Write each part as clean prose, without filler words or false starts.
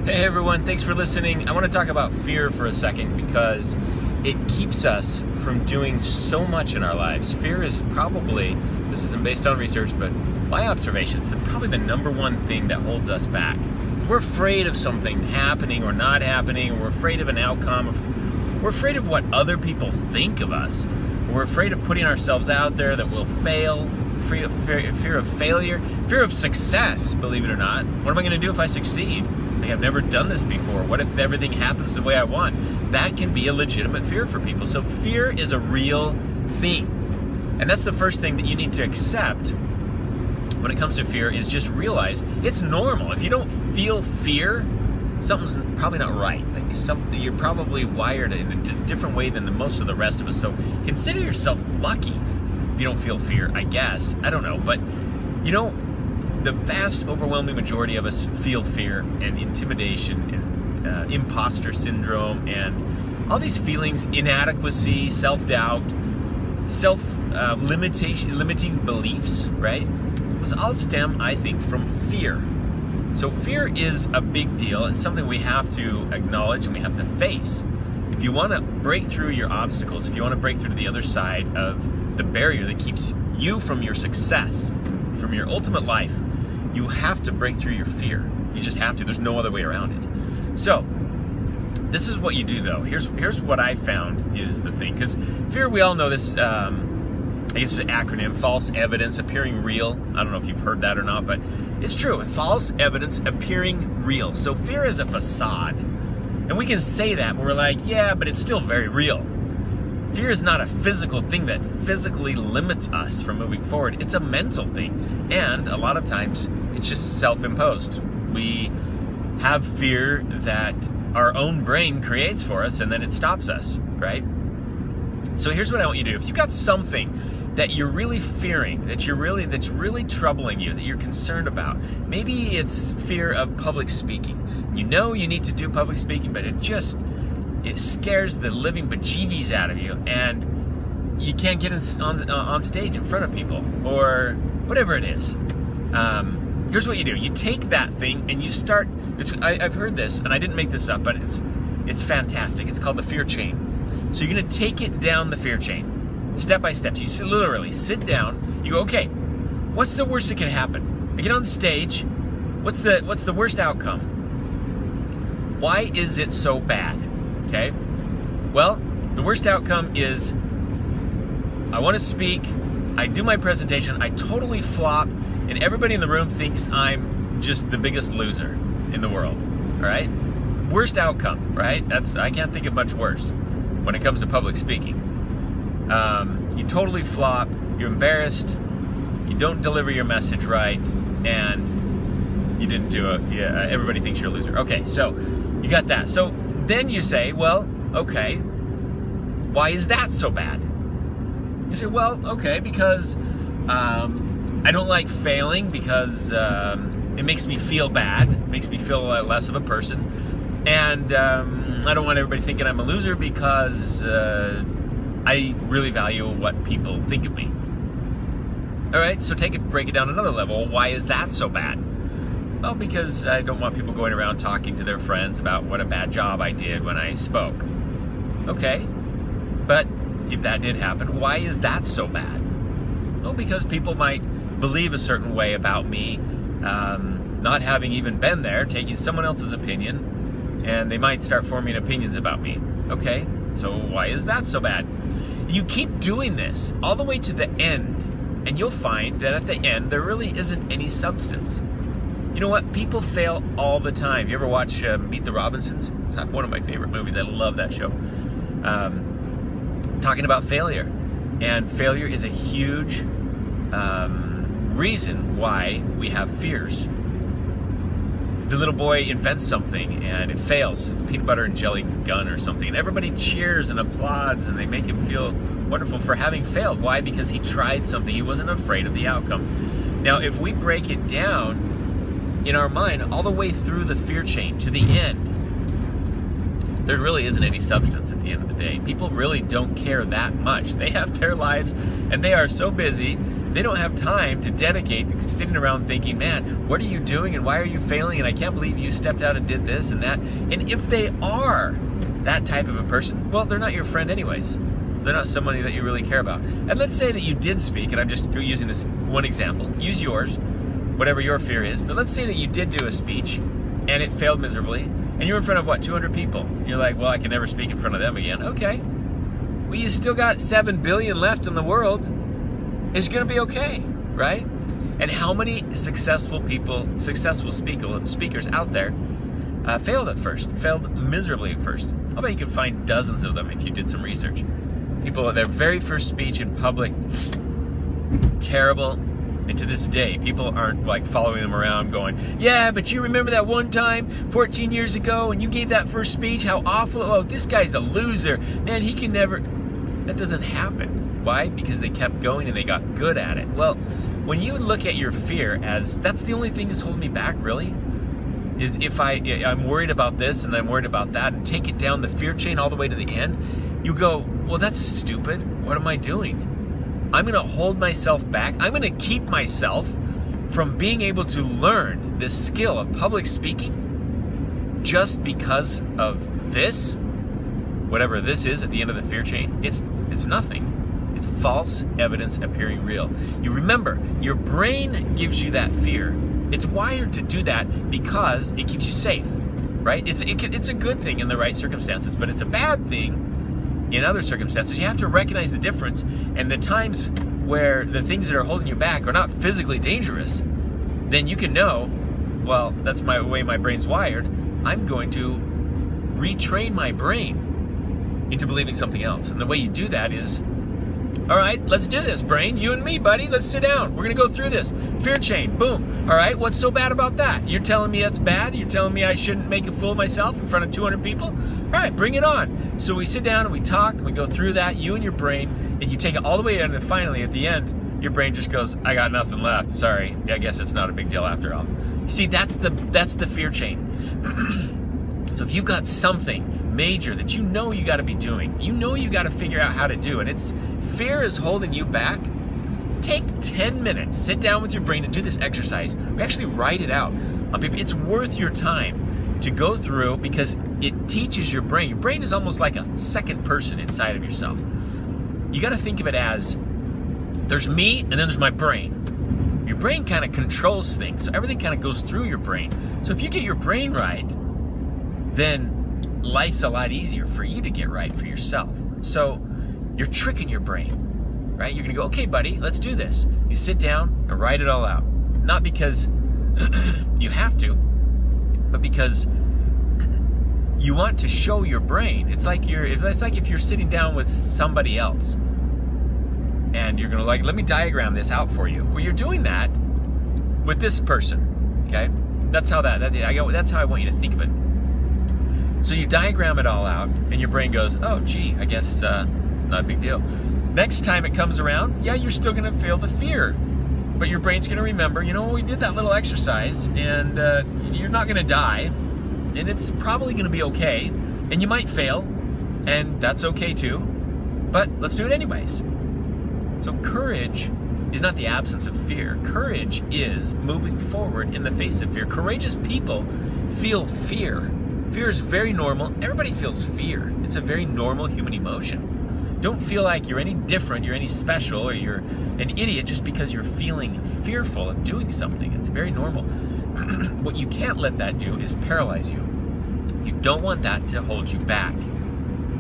Hey everyone, thanks for listening. I want to talk about fear for a second because it keeps us from doing so much in our lives. Fear is probably, this isn't based on research, but my observations, probably the number one thing that holds us back. We're afraid of something happening or not happening, or we're afraid of an outcome. We're afraid of what other people think of us. We're afraid of putting ourselves out there that we'll fail. Fear of failure, fear of success, believe it or not. What am I going to do if I succeed? I've never done this before. What if everything happens the way I want? That can be a legitimate fear for people. So fear is a real thing. And that's the first thing that you need to accept when it comes to fear, is just realize it's normal. If you don't feel fear, something's probably not right. You're probably wired in a different way than most of the rest of us. So consider yourself lucky if you don't feel fear, I guess. I don't know. But, the vast, overwhelming majority of us feel fear and intimidation and imposter syndrome and all these feelings, inadequacy, self-doubt, limiting beliefs, right? Those all stem, I think, from fear. So fear is a big deal. It's something we have to acknowledge and we have to face. If you want to break through your obstacles, if you want to break through to the other side of the barrier that keeps you from your success, from your ultimate life, you have to break through your fear. You just have to. There's no other way around it. So, this is what you do, though. Here's what I found is the thing. Because fear, we all know this, I guess it's an acronym, false evidence appearing real. I don't know if you've heard that or not, but it's true. False evidence appearing real. So fear is a facade. And we can say that, but we're like, yeah, but it's still very real. Fear is not a physical thing that physically limits us from moving forward. It's a mental thing. And a lot of times, it's just self-imposed. We have fear that our own brain creates for us, and then it stops us, right? So here's what I want you to do. If you've got something that you're really fearing, that's really troubling you, that you're concerned about, maybe it's fear of public speaking. You know you need to do public speaking, but it scares the living bejeebies out of you, and you can't get on stage in front of people, or whatever it is. Here's what you do. You take that thing and you start, I've heard this, and I didn't make this up, but it's fantastic. It's called the fear chain. So you're going to take it down the fear chain, step by step. You literally sit down, you go, okay, what's the worst that can happen? I get on stage, what's the worst outcome? Why is it so bad? Okay? Well, the worst outcome is I want to speak, I do my presentation, I totally flop, and everybody in the room thinks I'm just the biggest loser in the world. All right? Worst outcome, right? I can't think of much worse when it comes to public speaking. You totally flop, you're embarrassed, you don't deliver your message right, and you didn't do it. Yeah, everybody thinks you're a loser. Okay, so you got that. So then you say, well, okay, why is that so bad? You say, well, okay, because I don't like failing, because it makes me feel bad. It makes me feel less of a person. And I don't want everybody thinking I'm a loser, because I really value what people think of me. All right, so break it down another level. Why is that so bad? Well, because I don't want people going around talking to their friends about what a bad job I did when I spoke. Okay, but if that did happen, why is that so bad? Well, because people might believe a certain way about me, not having even been there, taking someone else's opinion, and they might start forming opinions about me. Okay, so why is that so bad? You keep doing this all the way to the end, and you'll find that at the end, there really isn't any substance. You know what? People fail all the time. You ever watch Meet the Robinsons? It's one of my favorite movies. I love that show. Talking about failure. And failure is a huge reason why we have fears. The little boy invents something and it fails. It's a peanut butter and jelly gun or something. And everybody cheers and applauds and they make him feel wonderful for having failed. Why? Because he tried something. He wasn't afraid of the outcome. Now, if we break it down in our mind all the way through the fear chain to the end, there really isn't any substance at the end of the day. People really don't care that much. They have their lives and they are so busy They don't have time to dedicate to sitting around thinking, man, what are you doing and why are you failing? And I can't believe you stepped out and did this and that. And if they are that type of a person, well, they're not your friend anyways. They're not somebody that you really care about. And let's say that you did speak, and I'm just using this one example. Use yours, whatever your fear is. But let's say that you did do a speech and it failed miserably, and you're in front of, what, 200 people. You're like, well, I can never speak in front of them again. Okay. Well, you still got 7 billion left in the world. It's going to be okay, right? And how many successful speakers out there failed at first, failed miserably at first? I'll bet you can find dozens of them if you did some research. People at their very first speech in public, terrible. And to this day, people aren't like following them around going, yeah, but you remember that one time 14 years ago and you gave that first speech, how awful, oh, this guy's a loser. Man, he can never, that doesn't happen. Why? Because they kept going and they got good at it. Well, when you look at your fear as, that's the only thing that's holding me back, really, is if I'm worried about this and I'm worried about that, and take it down the fear chain all the way to the end, you go, well, that's stupid. What am I doing? I'm going to hold myself back. I'm going to keep myself from being able to learn this skill of public speaking just because of this, whatever this is at the end of the fear chain. It's nothing. It's false evidence appearing real. You remember, your brain gives you that fear. It's wired to do that because it keeps you safe, right? It's a good thing in the right circumstances, but it's a bad thing in other circumstances. You have to recognize the difference, and the times where the things that are holding you back are not physically dangerous, then you can know, well, that's my way my brain's wired. I'm going to retrain my brain into believing something else. And the way you do that is, all right, let's do this, brain. You and me, buddy. Let's sit down. We're going to go through this. Fear chain. Boom. All right, what's so bad about that? You're telling me that's bad? You're telling me I shouldn't make a fool of myself in front of 200 people? All right, bring it on. So we sit down and we talk and we go through that, you and your brain, and you take it all the way in, and finally at the end, your brain just goes, I got nothing left. Sorry. I guess it's not a big deal after all. See, that's the fear chain. So if you've got something major that you know you got to be doing, you know you got to figure out how to do, and it's fear is holding you back, take 10 minutes, sit down with your brain and do this exercise. We actually write it out on paper. It's worth your time to go through because it teaches your brain. Your brain is almost like a second person inside of yourself. You got to think of it as there's me and then there's my brain. Your brain kind of controls things, so everything kind of goes through your brain. So if you get your brain right, then life's a lot easier for you to get right for yourself. So you're tricking your brain, right? You're going to go, okay, buddy, let's do this. You sit down and write it all out. Not because you have to, but because you want to show your brain. It's like if you're sitting down with somebody else and you're going to let me diagram this out for you. Well, you're doing that with this person, okay? That's how that's how I want you to think of it. So you diagram it all out, and your brain goes, oh, gee, I guess not a big deal. Next time it comes around, yeah, you're still going to feel the fear. But your brain's going to remember, we did that little exercise, and you're not going to die, and it's probably going to be okay, and you might fail, and that's okay too, but let's do it anyways. So courage is not the absence of fear. Courage is moving forward in the face of fear. Courageous people feel fear. Fear is very normal. Everybody feels fear. It's a very normal human emotion. Don't feel like you're any different, you're any special, or you're an idiot just because you're feeling fearful of doing something. It's very normal. What you can't let that do is paralyze you. You don't want that to hold you back.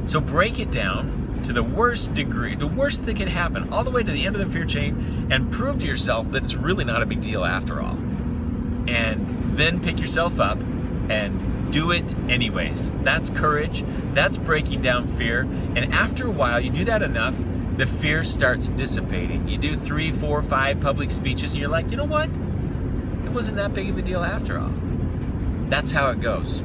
So break it down to the worst degree, the worst that can happen, all the way to the end of the fear chain, and prove to yourself that it's really not a big deal after all. And then pick yourself up and do it anyways. That's courage. That's breaking down fear. And after a while, you do that enough, the fear starts dissipating. You do 3, 4, 5 public speeches, and you're like, you know what? It wasn't that big of a deal after all. That's how it goes.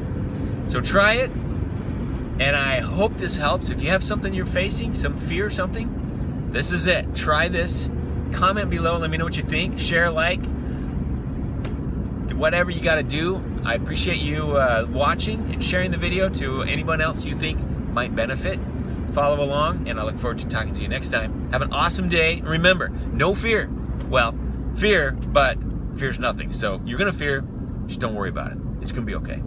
So try it, and I hope this helps. If you have something you're facing, some fear or something, this is it. Try this. Comment below, let me know what you think. Share, like, whatever you got to do. I appreciate you watching and sharing the video to anyone else you think might benefit. Follow along, and I look forward to talking to you next time. Have an awesome day. Remember, no fear. Well, fear, but fear's nothing. So you're going to fear, just don't worry about it. It's going to be okay.